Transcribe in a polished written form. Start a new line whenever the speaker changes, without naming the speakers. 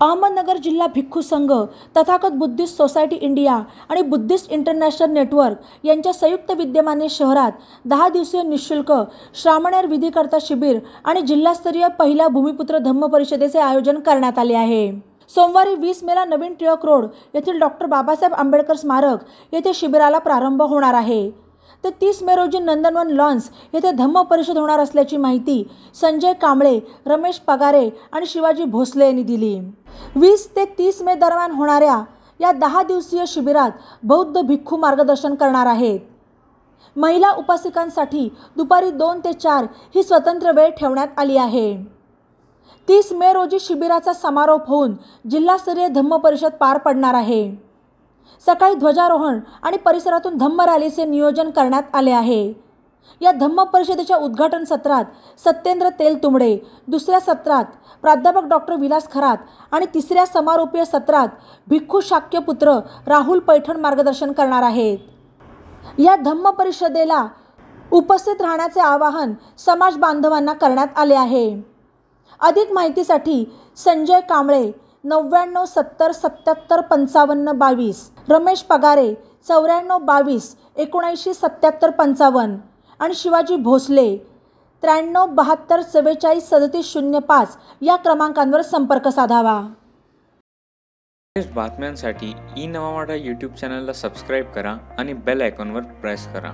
अहमदनगर जिल्हा भिक्खू संघ, तथागत बुद्धिस्ट सोसायटी इंडिया आणि बुद्धिस्ट इंटरनॅशनल नेटवर्क यांच्या संयुक्त विद्यमाने शहरात 10 दिवसीय निःशुल्क श्रामणेर विधिकर्ता शिबिर आणि जिल्हास्तरीय पहिल्या भूमिपुत्र धम्म परिषदेचे आयोजन करण्यात आले आहे। सोमवारी 20 मेला नवीन टिळक रोड येथील डॉक्टर बाबासाहेब आंबेडकर स्मारक येथे शिबिराला प्रारंभ होणार आहे। तर 30 मे रोजी नंदनवन लॉन्स येथे धम्म परिषद होणार असल्याची माहिती संजय कांबळे, रमेश पगारे आणि शिवाजी भोसले यांनी दिली। 20 ते 30 मे दरम्यान होणाऱ्या या 10 दिवसीय शिबिरात बौद्ध भिक्खू मार्गदर्शन करणार आहेत। महिला उपासिकांसाठी दुपारी 2 ते 4 ही स्वतंत्र वेळ ठेवण्यात आली आहे। 30 मे रोजी शिबिराचा समारोप होऊन जिल्हास्तरीय धम्म परिषद पार पडणार आहे। सकाळी ध्वजारोहण आणि परिसरातून धम्म रॅलीचे नियोजन करण्यात आले आहे। या धम्म परिषदेच्या उद्घाटन सत्रात सत्येंद्र तेलतुंबडे, दुसऱ्या सत्रात प्राध्यापक डॉक्टर विलास खरात आणि तिसऱ्या समारोपीय सत्रात भिक्खू शाक्य पुत्र राहुल पैठण मार्गदर्शन करणार आहेत। या धम्म परिषदेला उपस्थित राहण्याचे आवाहन समाज बांधवांना करण्यात आले आहे। अधिक माहितीसाठी संजय कांबळे 99 70 77 55 22, रमेश पगारे 94 22 79 77 55 आणि शिवाजी भोसले 93 72 44 37 05 या क्रमांकांवर संपर्क साधावा।
बातम्यांसाठी ई नवा मराठा यूट्यूब चॅनलला सबस्क्राईब करा आणि बेल आयकॉनवर प्रेस करा।